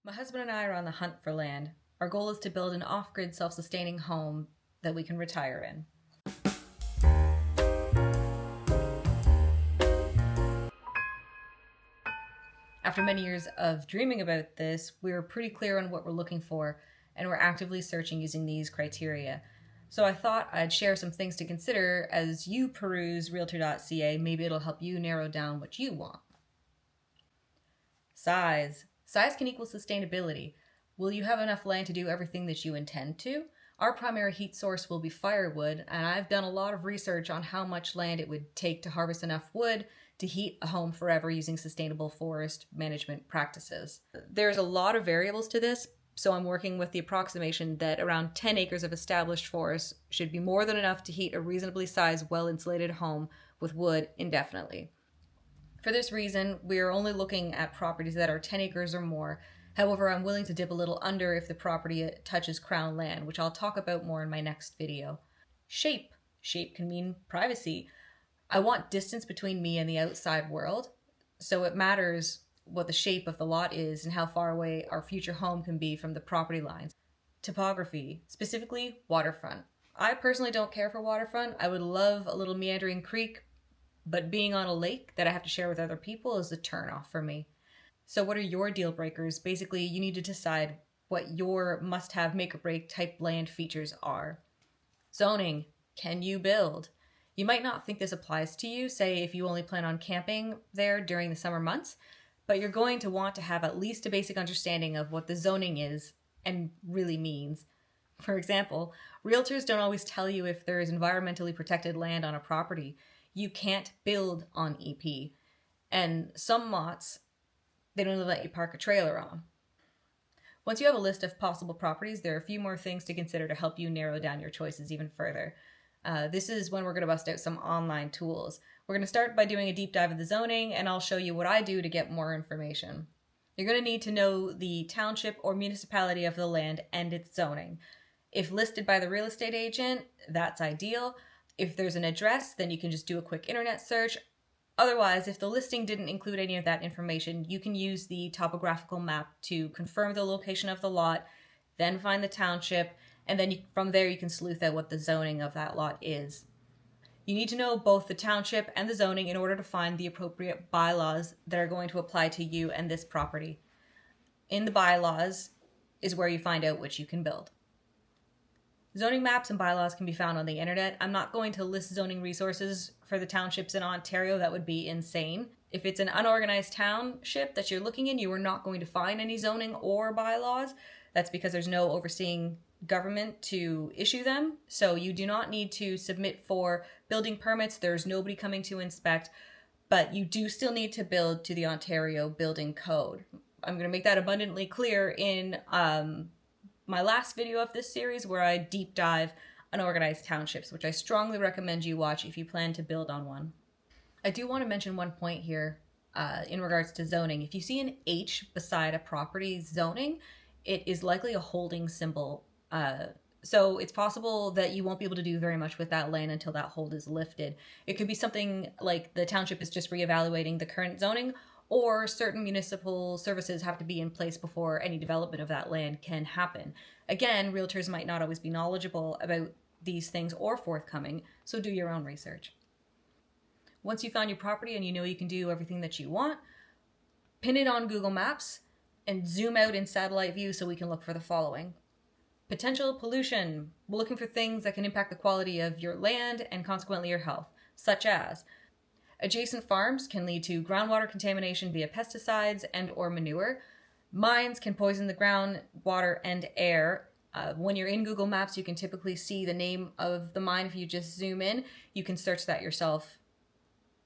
My husband and I are on the hunt for land. Our goal is to build an off-grid, self-sustaining home that we can retire in. After many years of dreaming about this, we're pretty clear on what we're looking for, and we're actively searching using these criteria. So I thought I'd share some things to consider as you peruse realtor.ca. Maybe it'll help you narrow down what you want. Size. Size can equal sustainability. Will you have enough land to do everything that you intend to? Our primary heat source will be firewood, and I've done a lot of research on how much land it would take to harvest enough wood to heat a home forever using sustainable forest management practices. There's a lot of variables to this, so I'm working with the approximation that around 10 acres of established forest should be more than enough to heat a reasonably sized, well-insulated home with wood indefinitely. For this reason, we are only looking at properties that are 10 acres or more. However, I'm willing to dip a little under if the property touches crown land, which I'll talk about more in my next video. Shape. Shape can mean privacy. I want distance between me and the outside world, so it matters what the shape of the lot is and how far away our future home can be from the property lines. Topography, specifically waterfront. I personally don't care for waterfront. I would love a little meandering creek, but being on a lake that I have to share with other people is a turnoff for me. So what are your deal breakers? Basically, you need to decide what your must-have make-or-break type land features are. Zoning. Can you build? You might not think this applies to you, say if you only plan on camping there during the summer months, but you're going to want to have at least a basic understanding of what the zoning is and really means. For example, realtors don't always tell you if there is environmentally protected land on a property. You can't build on EP. And some lots, they don't even let you park a trailer on. Once you have a list of possible properties, there are a few more things to consider to help you narrow down your choices even further. This is when we're going to bust out some online tools. We're going to start by doing a deep dive of the zoning, and I'll show you what I do to get more information. You're going to need to know the township or municipality of the land and its zoning. If listed by the real estate agent, that's ideal. If there's an address, then you can just do a quick internet search. Otherwise, if the listing didn't include any of that information, you can use the topographical map to confirm the location of the lot, then find the township, and then from there you can sleuth out what the zoning of that lot is. You need to know both the township and the zoning in order to find the appropriate bylaws that are going to apply to you and this property. In the bylaws is where you find out which you can build. Zoning maps and bylaws can be found on the internet. I'm not going to list zoning resources for the townships in Ontario. That would be insane. If it's an unorganized township that you're looking in, you are not going to find any zoning or bylaws. That's because there's no overseeing government to issue them. So you do not need to submit for building permits. There's nobody coming to inspect, but you do still need to build to the Ontario Building Code. I'm going to make that abundantly clear in my last video of this series where I deep dive unorganized townships, which I strongly recommend you watch if you plan to build on one. I do want to mention one point here in regards to zoning. If you see an H beside a property zoning, it is likely a holding symbol. So it's possible that you won't be able to do very much with that land until that hold is lifted. It could be something like the township is just reevaluating the current zoning, or certain municipal services have to be in place before any development of that land can happen. Again, realtors might not always be knowledgeable about these things or forthcoming, so do your own research. Once you found your property and you know you can do everything that you want, pin it on Google Maps and zoom out in satellite view so we can look for the following. Potential pollution. We're looking for things that can impact the quality of your land and consequently your health, such as adjacent farms can lead to groundwater contamination via pesticides and or manure. Mines can poison the ground, water, and air. When you're in Google Maps, you can typically see the name of the mine. If you just zoom in, you can search that yourself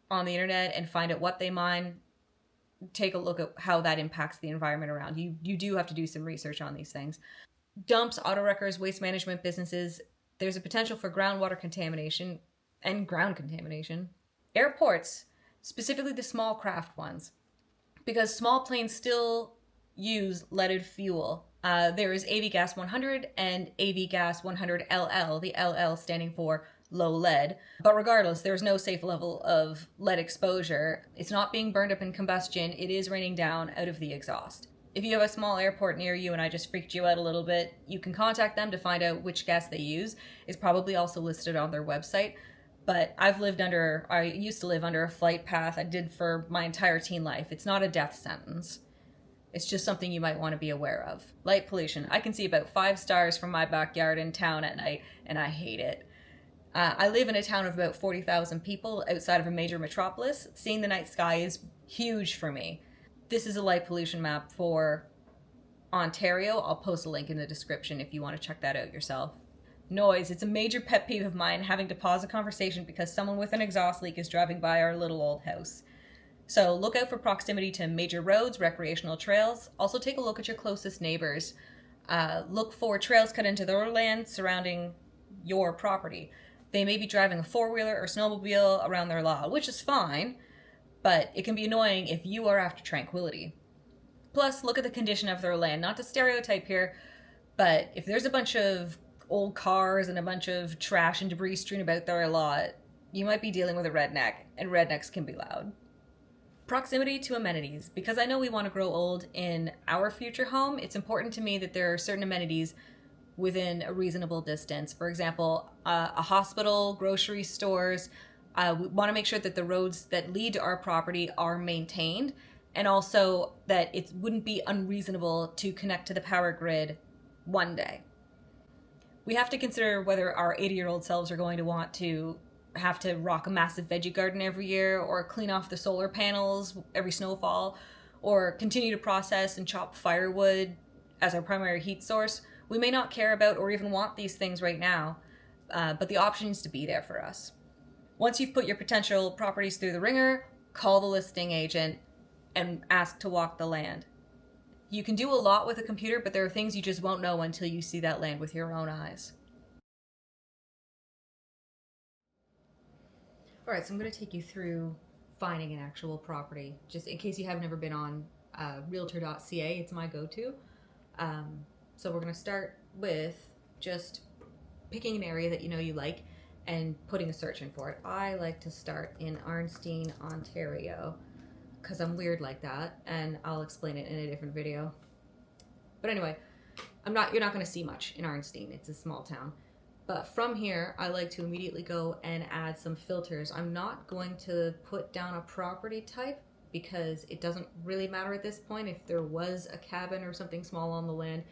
on the internet and find out what they mine. Take a look at how that impacts the environment around you. You do have to do some research on these things. Dumps, auto wreckers, waste management businesses. There's a potential for groundwater contamination and ground contamination. Airports, specifically the small craft ones, because small planes still use leaded fuel. There is AV Gas 100 and AV Gas 100 LL, the LL standing for low lead. But regardless, there's no safe level of lead exposure. It's not being burned up in combustion. It is raining down out of the exhaust. If you have a small airport near you and I just freaked you out a little bit, you can contact them to find out which gas they use. It's probably also listed on their website. But I used to live under a flight path. I did for my entire teen life. It's not a death sentence. It's just something you might want to be aware of. Light pollution. I can see about 5 stars from my backyard in town at night, and I hate it. I live in a town of about 40,000 people outside of a major metropolis. Seeing the night sky is huge for me. This is a light pollution map for Ontario. I'll post a link in the description if you want to check that out yourself. Noise. It's a major pet peeve of mine, having to pause a conversation because someone with an exhaust leak is driving by our little old house. So look out for proximity to major roads, recreational trails. Also take a look at your closest neighbors. Look for trails cut into their land surrounding your property. They may be driving a four-wheeler or snowmobile around their lot, which is fine, but it can be annoying if you are after tranquility. Plus, look at the condition of their land. Not to stereotype here, but if there's a bunch of old cars and a bunch of trash and debris strewn about their lot, you might be dealing with a redneck, and rednecks can be loud. Proximity to amenities. Because I know we want to grow old in our future home, it's important to me that there are certain amenities within a reasonable distance. For example, a hospital, grocery stores. We want to make sure that the roads that lead to our property are maintained, and also that it wouldn't be unreasonable to connect to the power grid one day. We have to consider whether our 80-year-old selves are going to want to have to rock a massive veggie garden every year, or clean off the solar panels every snowfall, or continue to process and chop firewood as our primary heat source. We may not care about or even want these things right now, but the option is to be there for us. Once you've put your potential properties through the ringer, call the listing agent and ask to walk the land. You can do a lot with a computer, but there are things you just won't know until you see that land with your own eyes. All right, so I'm going to take you through finding an actual property, just in case you have never been on realtor.ca. It's my go-to. So we're going to start with just picking an area that you know you like and putting a search in for it. I like to start in Arnstein, Ontario, because I'm weird like that, and I'll explain it in a different video. But anyway, you're not going to see much in Arnstein. It's a small town. But from here, I like to immediately go and add some filters. I'm not going to put down a property type because it doesn't really matter at this point. If there was a cabin or something small on the land,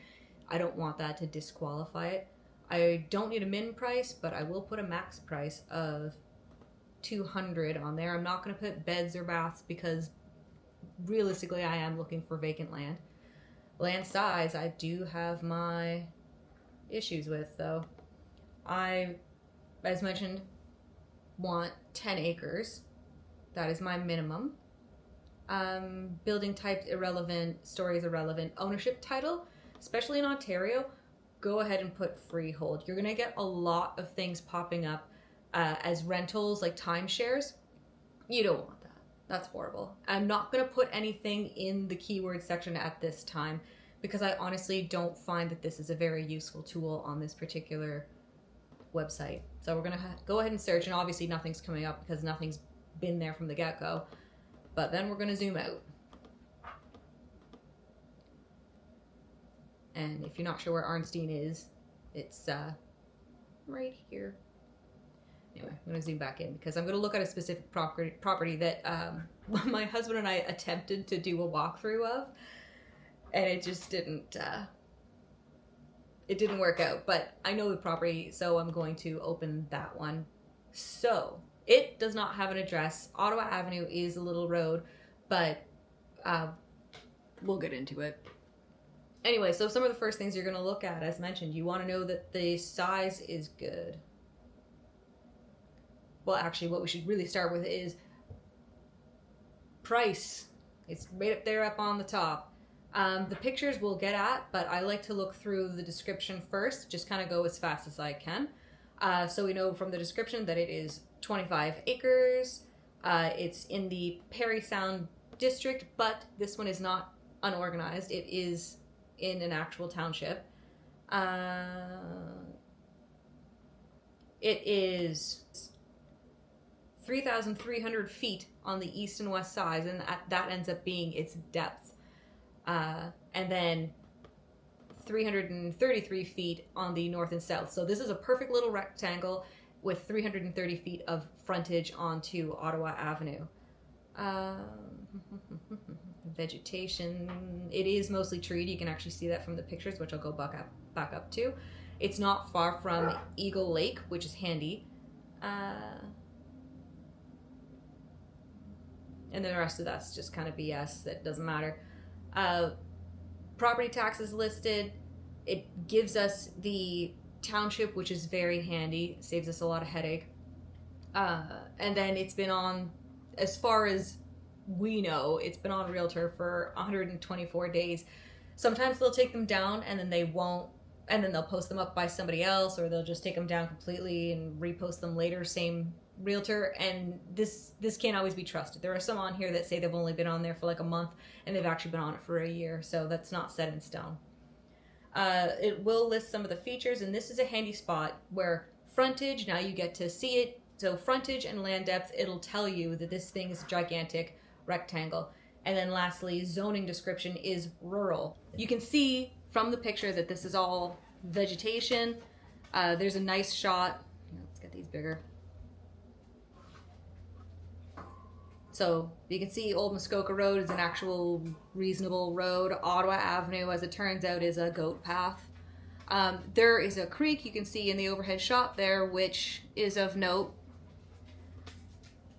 I don't want that to disqualify it. I don't need a min price, but I will put a max price of 200 on there. I'm not going to put beds or baths because realistically I am looking for vacant land. Land size, I do have my issues with though. I, as mentioned, want 10 acres. That is my minimum. Building type irrelevant, stories irrelevant. Ownership title, especially in Ontario, go ahead and put freehold. You're gonna get a lot of things popping up as rentals, like timeshares. You don't want that. That's horrible. I'm not gonna put anything in the keyword section at this time because I honestly don't find that this is a very useful tool on this particular website. So we're gonna go ahead and search, and obviously nothing's coming up because nothing's been there from the get-go. But then we're gonna zoom out. And if you're not sure where Arnstein is, it's right here. Anyway, I'm gonna zoom back in because I'm gonna look at a specific property that my husband and I attempted to do a walkthrough of, and it just didn't work out. But I know the property, so I'm going to open that one. So it does not have an address. Ottawa Avenue is a little road, but we'll get into it. Anyway, so some of the first things you're going to look at, as mentioned, you want to know that the size is good. Well, actually, what we should really start with is price. It's right up there up on the top. The pictures we'll get at, but I like to look through the description first, just kind of go as fast as I can. So we know from the description that it is 25 acres. It's in the Parry Sound district, but this one is not unorganized. It is in an actual township. It is 3,300 feet on the east and west sides, and that ends up being its depth. and then 333 feet on the north and south. So this is a perfect little rectangle with 330 feet of frontage onto Ottawa Avenue. Vegetation, it is mostly treed. You can actually see that from the pictures, which I'll go back up to. It's not far from Eagle Lake, which is handy. And the rest of that's just kind of BS. That doesn't matter. Property taxes listed. It gives us the township, which is very handy. Saves us a lot of headache. And then it's been on, as far as we know, it's been on Realtor for 124 days. Sometimes they'll take them down and then they won't, and then they'll post them up by somebody else, or they'll just take them down completely and repost them later, same Realtor. And this can't always be trusted. There are some on here that say they've only been on there for like a month and they've actually been on it for a year, so that's not set in stone. It will list some of the features, and this is a handy spot where frontage, now you get to see it. So frontage and land depth, it'll tell you that this thing is a gigantic rectangle. And then lastly, zoning description is rural. You can see from the picture that this is all vegetation. There's a nice shot. Let's get these bigger. So you can see Old Muskoka Road is an actual reasonable road. Ottawa Avenue, as it turns out, is a goat path. There is a creek you can see in the overhead shot there, which is of note.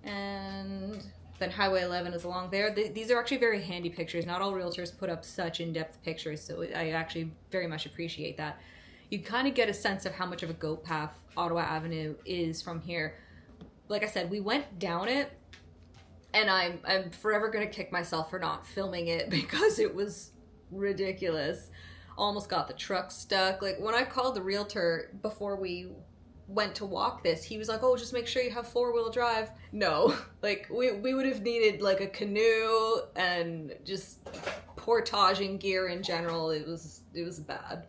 And then Highway 11 is along there. These are actually very handy pictures. Not all realtors put up such in-depth pictures, so I actually very much appreciate that. You kind of get a sense of how much of a goat path Ottawa Avenue is from here. Like I said, we went down it, and I'm forever going to kick myself for not filming it because it was ridiculous. Almost got the truck stuck. Like, when I called the realtor before we went to walk this, he was like, oh, just make sure you have 4-wheel drive. No, like we would have needed like a canoe and just portaging gear in general. It was bad.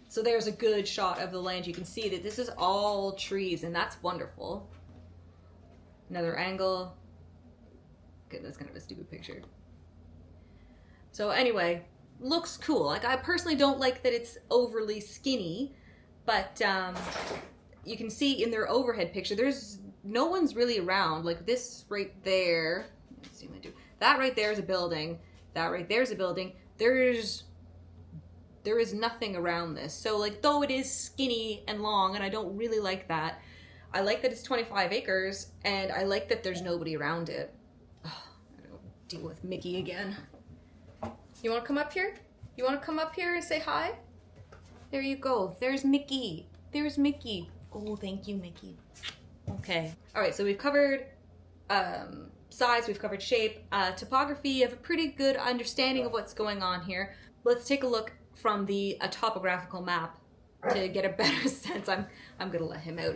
So there's a good shot of the land. You can see that this is all trees, and that's wonderful. Another angle. Okay, that's kind of a stupid picture. So anyway, looks cool. Like, I personally don't like that it's overly skinny, but you can see in their overhead picture, there's no one's really around. Like this right there, let's zoom into that right there is a building. That right there is a building. There is nothing around this. So like, though it is skinny and long, and I don't really like that, I like that it's 25 acres, and I like that there's nobody around it. Oh, I don't deal with Mickey again. You want to come up here? You want to come up here and say hi? There you go. There's Mickey. There's Mickey. Oh, thank you, Mickey. Okay. All right, so we've covered size, we've covered shape. Topography, you have a pretty good understanding of what's going on here. Let's take a look from the topographical map to get a better sense. I'm gonna let him out.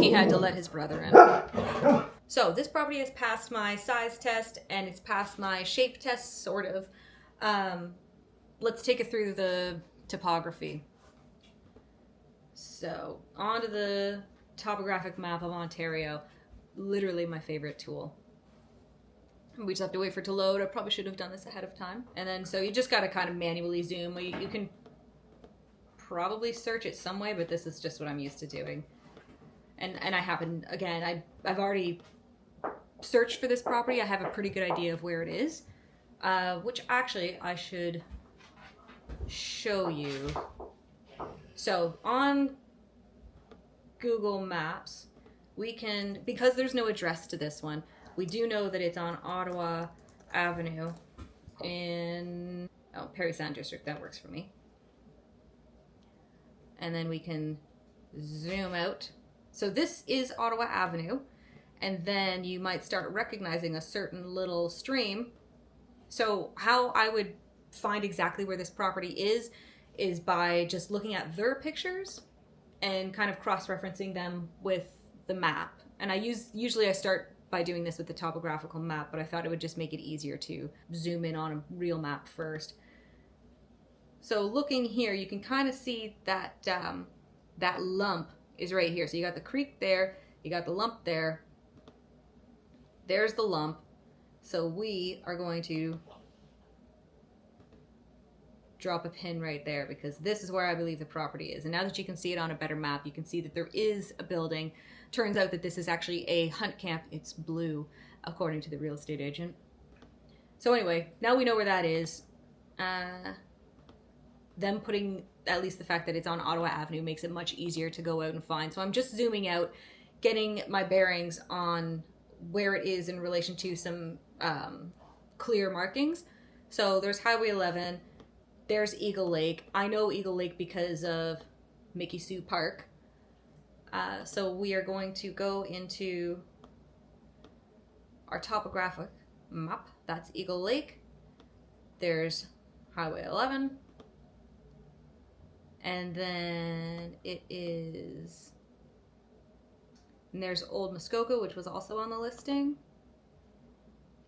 He had to let his brother in. So this property has passed my size test, and it's passed my shape test, sort of. Let's take it through the topography. So, onto the Topographic Map of Ontario. Literally my favorite tool. We just have to wait for it to load. I probably should have done this ahead of time. And then, so you just got to kind of manually zoom. You can probably search it some way, but this is just what I'm used to doing. And I happen, again, I've already searched for this property. I have a pretty good idea of where it is, which actually I should show you. So on Google Maps, we can, because there's no address to this one, we do know that it's on Ottawa Avenue in, Perry Sound District. That works for me. And then we can zoom out. So this is Ottawa Avenue, and then you might start recognizing a certain little stream. So how I would find exactly where this property is by just looking at their pictures and kind of cross-referencing them with the map. And usually I start by doing this with the topographical map, but I thought it would just make it easier to zoom in on a real map first. So looking here, you can kind of see that that lump is right here. So you got the creek there, you got the lump there. There's the lump. So we are going to drop a pin right there, because this is where I believe the property is. And now that you can see it on a better map, you can see that there is a building. Turns out that this is actually a hunt camp. It's blue, according to the real estate agent. So anyway, now we know where that is. Them putting at least the fact that it's on Ottawa Avenue makes it much easier to go out and find. So I'm just zooming out, getting my bearings on where it is in relation to some clear markings. So there's Highway 11, there's Eagle Lake. I know Eagle Lake because of Mickey Sue Park. So we are going to go into our topographic map. That's Eagle Lake. There's Highway 11. And then it is... And there's Old Muskoka, which was also on the listing.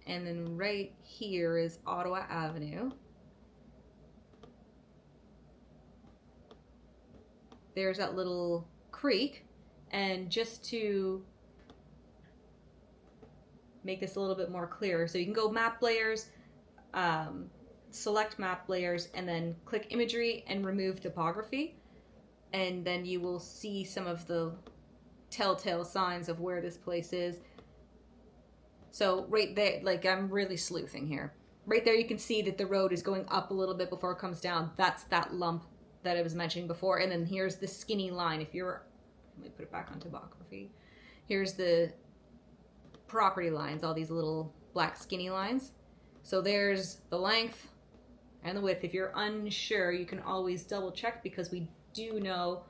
And then right here is Ottawa Avenue. There's that little creek. And just to make this a little bit more clear, so you can go map layers, select map layers, and then click imagery and remove topography. And then you will see some of the telltale signs of where this place is. So right there, like, I'm really sleuthing here. Right there you can see that the road is going up a little bit before it comes down. That's that lump that I was mentioning before. And then here's the skinny line. If you're, let me put it back on topography. Here's the property lines, all these little black skinny lines. So there's the length and the width. If you're unsure, you can always double check, because we do know.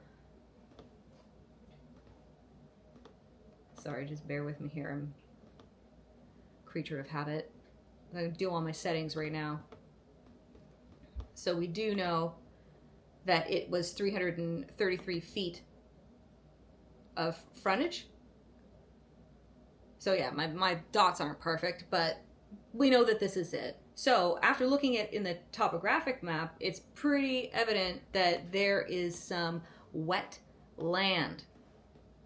Sorry, just bear with me here. I'm a creature of habit. I'm going to do all my settings right now. So we do know that it was 333 feet of frontage. So yeah, my dots aren't perfect, but we know that this is it. So after looking at in the topographic map, it's pretty evident that there is some wet land.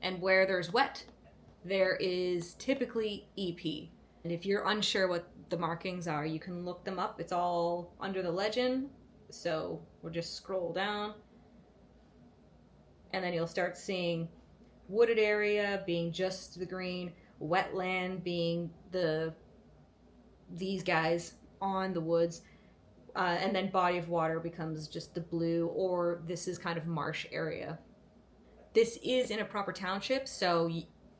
And where there's wet, there is typically EP. And if you're unsure what the markings are, you can look them up. It's all under the legend. So we'll just scroll down. And then you'll start seeing wooded area being just the green, wetland being these guys on the woods, and then body of water becomes just the blue, or this is kind of marsh area. This is in a proper township, so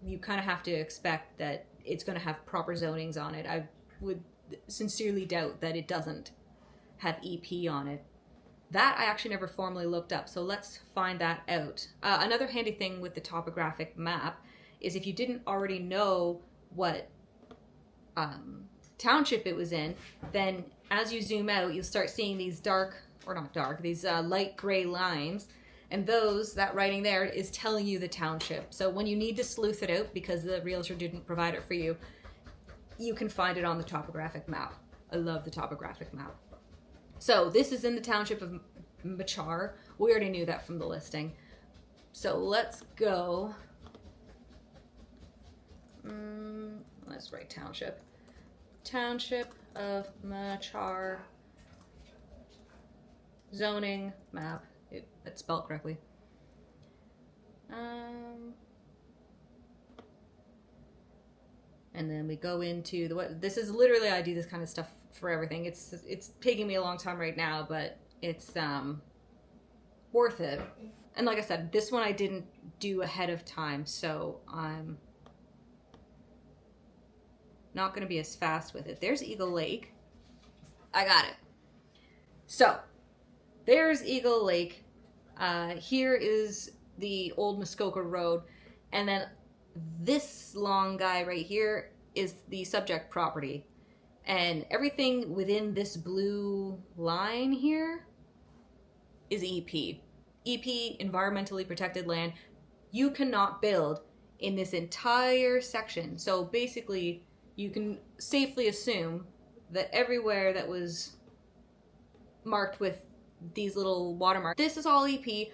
you kind of have to expect that it's going to have proper zonings on it. I would sincerely doubt that it doesn't have EP on it. That I actually never formally looked up, so let's find that out. Another handy thing with the topographic map is if you didn't already know what township it was in, then as you zoom out, you'll start seeing these these light gray lines. And that writing there is telling you the township. So when you need to sleuth it out because the realtor didn't provide it for you, you can find it on the topographic map. I love the topographic map. So this is in the township of Machar. We already knew that from the listing. So let's go. Let's write township. Township of Machar. Zoning map. It's spelled correctly. And then we go into this is literally, I do this kind of stuff for everything. It's taking me a long time right now, but it's worth it. And like I said, this one I didn't do ahead of time, so I'm not going to be as fast with it. There's Eagle Lake. I got it. So there's Eagle Lake. Here is the Old Muskoka Road, and then this long guy right here is the subject property, and everything within this blue line here is EP. EP, environmentally protected land. You cannot build in this entire section. So basically, you can safely assume that everywhere that was marked with these little watermarks, this is all EP.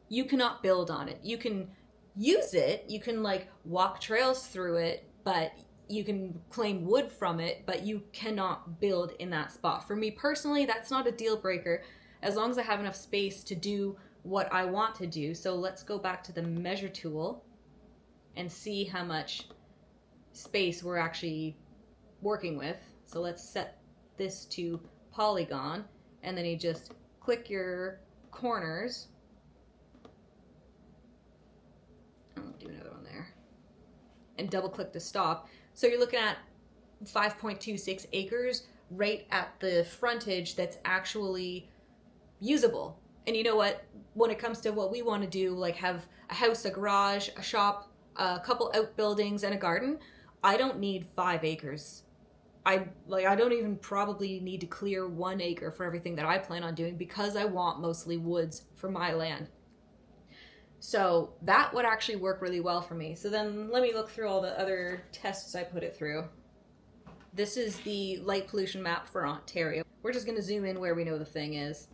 You cannot build on it. You can use it, you can like walk trails through it, but you can claim wood from it, but you cannot build in that spot. For me personally, that's not a deal breaker as long as I have enough space to do what I want to do. So let's go back to the measure tool and see how much space we're actually working with. So let's set this to polygon, and then you just click your corners. I'll do another one there. And double click to stop. So you're looking at 5.26 acres right at the frontage that's actually usable. And you know what? When it comes to what we want to do, like have a house, a garage, a shop, a couple outbuildings, and a garden, I don't need 5 acres. I don't even probably need to clear 1 acre for everything that I plan on doing because I want mostly woods for my land. So that would actually work really well for me. So then let me look through all the other tests I put it through. This is the light pollution map for Ontario. We're just going to zoom in where we know the thing is.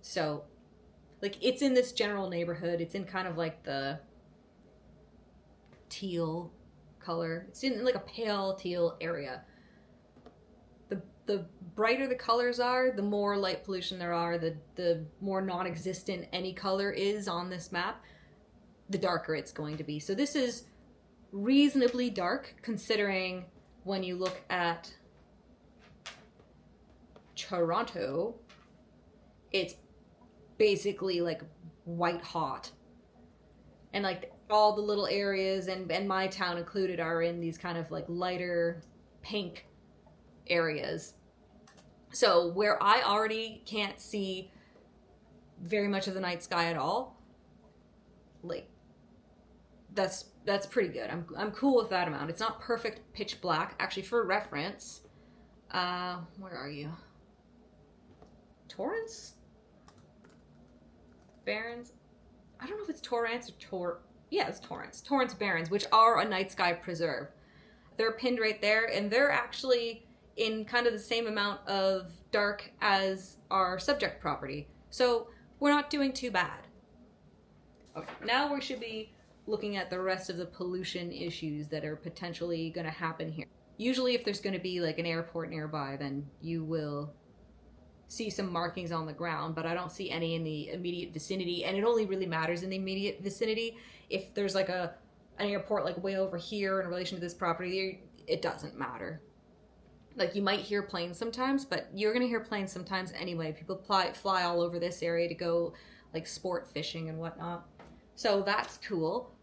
So, like, it's in this general neighborhood. It's in kind of like the teal color. It's in like a pale teal area. The brighter the colors are, the more light pollution there are, the more non-existent any color is on this map, the darker it's going to be. So this is reasonably dark considering when you look at Toronto, it's basically like white hot. And like all the little areas and my town included are in these kind of like lighter pink areas. So where I already can't see very much of the night sky at all, like that's pretty good. I'm cool with that amount. It's not perfect pitch black. Actually, for reference, where are you? Torrance? Barrens? I don't know if it's Torrance or yeah, it's Torrance. Torrance Barrens, which are a night sky preserve. They're pinned right there, and they're actually in kind of the same amount of dark as our subject property. So we're not doing too bad. Okay, now we should be looking at the rest of the pollution issues that are potentially going to happen here. Usually if there's going to be like an airport nearby, then you will see some markings on the ground, but I don't see any in the immediate vicinity, and it only really matters in the immediate vicinity. If there's like an airport like way over here in relation to this property, it doesn't matter. Like, you might hear planes sometimes, but you're going to hear planes sometimes anyway. People fly all over this area to go, like, sport fishing and whatnot. So that's cool.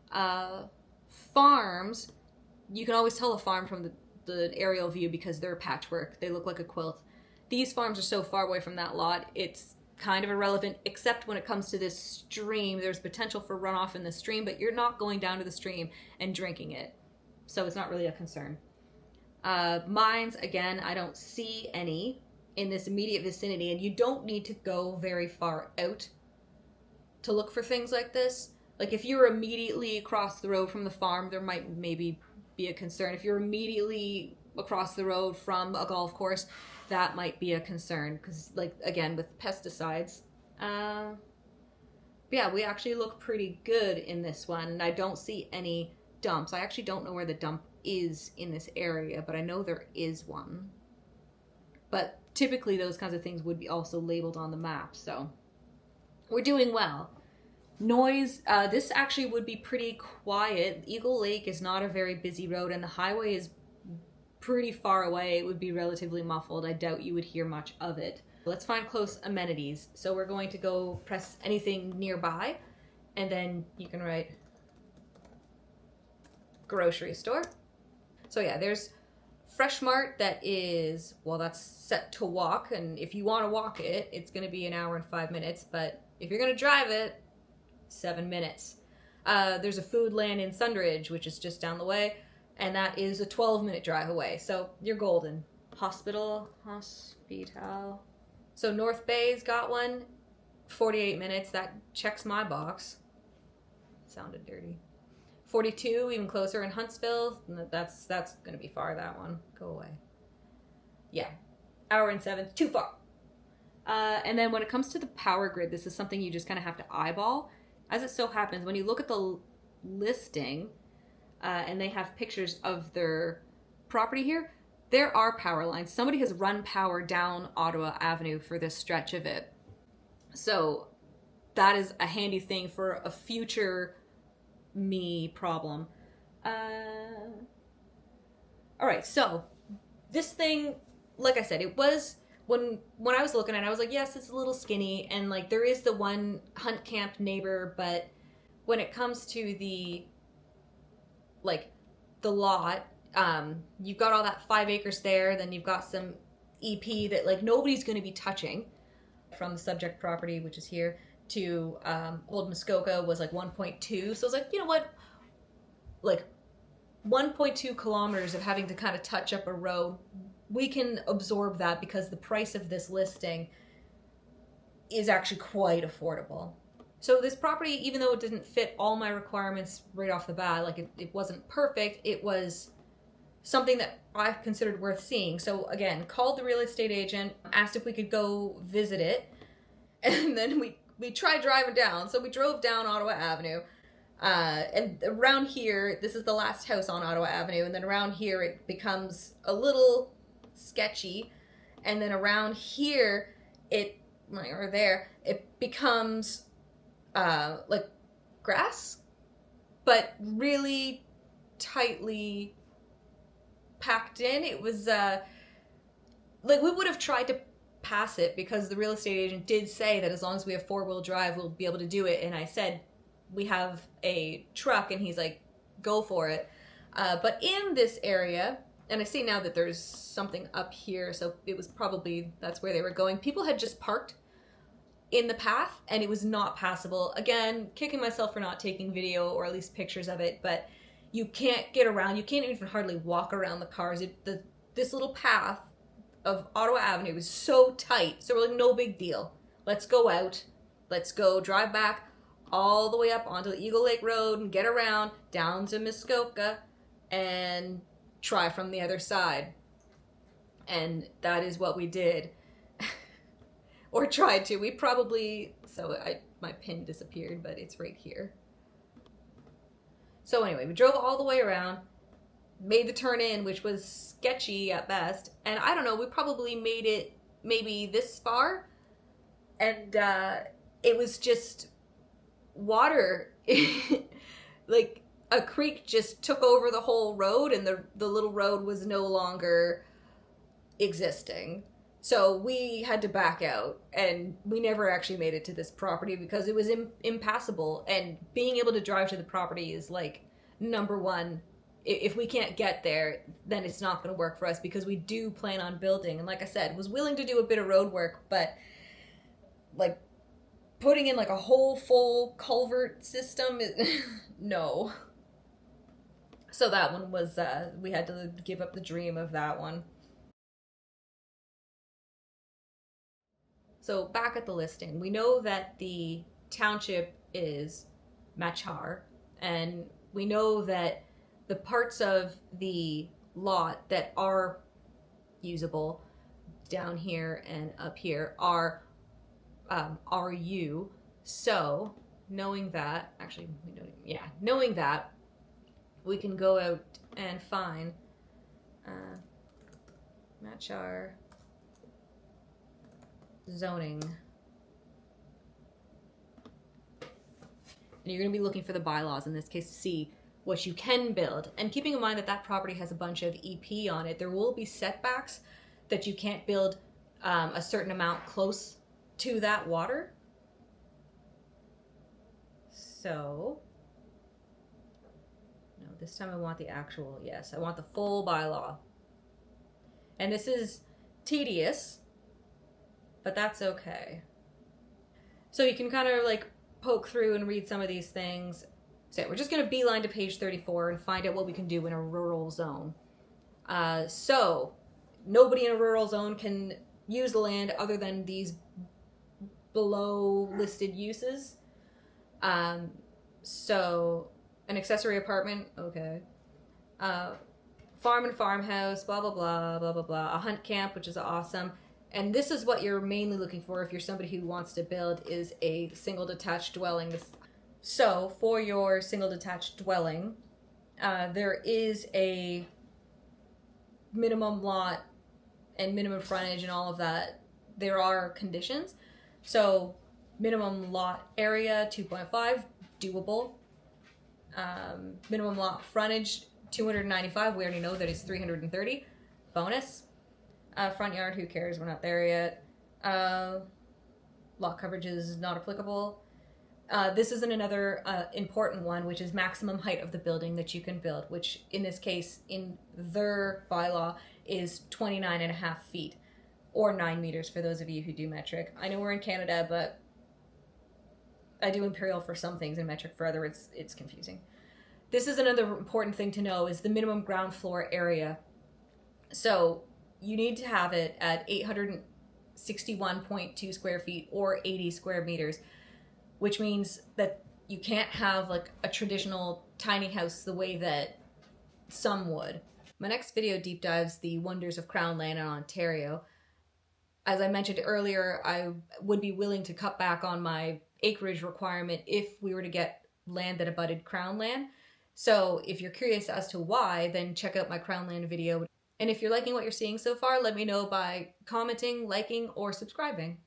Farms, you can always tell a farm from the aerial view because they're patchwork. They look like a quilt. These farms are so far away from that lot, it's kind of irrelevant, except when it comes to this stream. There's potential for runoff in the stream, but you're not going down to the stream and drinking it. So it's not really a concern. Mines, again, I don't see any in this immediate vicinity, and you don't need to go very far out to look for things like this. Like, if you're immediately across the road from the farm, there might maybe be a concern. If you're immediately across the road from a golf course, that might be a concern, because, like, again, with pesticides. Yeah, we actually look pretty good in this one, and I don't see any dumps. I actually don't know where the dump is in this area, but I know there is one. But typically those kinds of things would be also labeled on the map, so we're doing well. Noise, this actually would be pretty quiet. Eagle Lake is not a very busy road, and the highway is pretty far away. It would be relatively muffled. I doubt you would hear much of it. Let's find close amenities. So we're going to go press anything nearby, and then you can write grocery store. So yeah, there's Fresh Mart that is, well, that's set to walk, and if you want to walk it, it's going to be 1 hour and 5 minutes, but if you're going to drive it, 7 minutes. There's a Foodland in Sundridge, which is just down the way, and that is a 12-minute drive away, so you're golden. Hospital. So North Bay's got one, 48 minutes, that checks my box. Sounded dirty. 42, even closer in Huntsville. That's going to be far, that one. Go away. Yeah. 1 hour and 7, too far. And then when it comes to the power grid, this is something you just kind of have to eyeball. As it so happens, when you look at the listing, and they have pictures of their property here, there are power lines. Somebody has run power down Ottawa Avenue for this stretch of it. So that is a handy thing for a future me problem. All right, so this thing, like I said, it was when I was looking at it, I was like, yes, it's a little skinny, and like there is the one hunt camp neighbor, but when it comes to the lot, you've got all that 5 acres there, then you've got some EP that like nobody's going to be touching. From the subject property, which is here, to Old Muskoka was like 1.2. So I was like, you know what? Like 1.2 kilometers of having to kind of touch up a road, we can absorb that because the price of this listing is actually quite affordable. So this property, even though it didn't fit all my requirements right off the bat, like it wasn't perfect, it was something that I considered worth seeing. So again, called the real estate agent, asked if we could go visit it, and then we tried driving down. So we drove down Ottawa Avenue, and around here, this is the last house on Ottawa Avenue, and then around here it becomes a little sketchy, and then around here it becomes like grass, but really tightly packed in. It was like we would have tried to pass it because the real estate agent did say that as long as we have 4-wheel drive, we'll be able to do it. And I said, we have a truck, and he's like, go for it. But in this area, and I see now that there's something up here, so it was probably, that's where they were going. People had just parked in the path, and it was not passable. Again, kicking myself for not taking video or at least pictures of it, but you can't get around. You can't even hardly walk around the cars. This little path of Ottawa Avenue was so tight. So we're like, no big deal. Let's go out. Let's go drive back all the way up onto the Eagle Lake Road and get around down to Muskoka and try from the other side. And that is what we did. Or tried to. We probably, my pin disappeared, but it's right here. So anyway, we drove all the way around, made the turn in, which was sketchy at best. And I don't know, we probably made it maybe this far. And it was just water. Like a creek just took over the whole road, and the little road was no longer existing. So we had to back out, and we never actually made it to this property because it was impassable. And being able to drive to the property is like number one. If we can't get there, then it's not going to work for us because we do plan on building. And like I said, was willing to do a bit of road work, but like putting in like a whole full culvert system, no. So that one was, we had to give up the dream of that one. So back at the listing, we know that the township is Machar, and we know that the parts of the lot that are usable down here and up here are RU. So knowing that, knowing that, we can go out and find Machar zoning. And you're going to be looking for the bylaws in this case to see what you can build. And keeping in mind that that property has a bunch of EP on it, there will be setbacks that you can't build a certain amount close to that water. So, no, this time I want the actual, yes, I want the full bylaw. And this is tedious, but that's okay. So you can kind of like poke through and read some of these things. So we're just going to beeline to page 34 and find out what we can do in a rural zone. So nobody in a rural zone can use the land other than these below listed uses. So an accessory apartment, okay. Farm and farmhouse, blah, blah, blah, blah, blah, blah. A hunt camp, which is awesome. And this is what you're mainly looking for if you're somebody who wants to build, is a single detached dwelling. So for your single detached dwelling, there is a minimum lot and minimum frontage and all of that. There are conditions. So minimum lot area 2.5, doable. Minimum lot frontage 295. We already know that it's 330. Bonus. Front yard, who cares? We're not there yet. Lot coverage is not applicable. This is another important one, which is maximum height of the building that you can build, which in this case, in their bylaw, is 29.5 feet, or 9 meters for those of you who do metric. I know we're in Canada, but I do imperial for some things and metric for other. It's confusing. This is another important thing to know, is the minimum ground floor area. So you need to have it at 861.2 square feet or 80 square meters, which means that you can't have like a traditional tiny house the way that some would. My next video deep dives the wonders of Crown land in Ontario. As I mentioned earlier, I would be willing to cut back on my acreage requirement if we were to get land that abutted Crown land. So if you're curious as to why, then check out my Crown land video. And if you're liking what you're seeing so far, let me know by commenting, liking, or subscribing.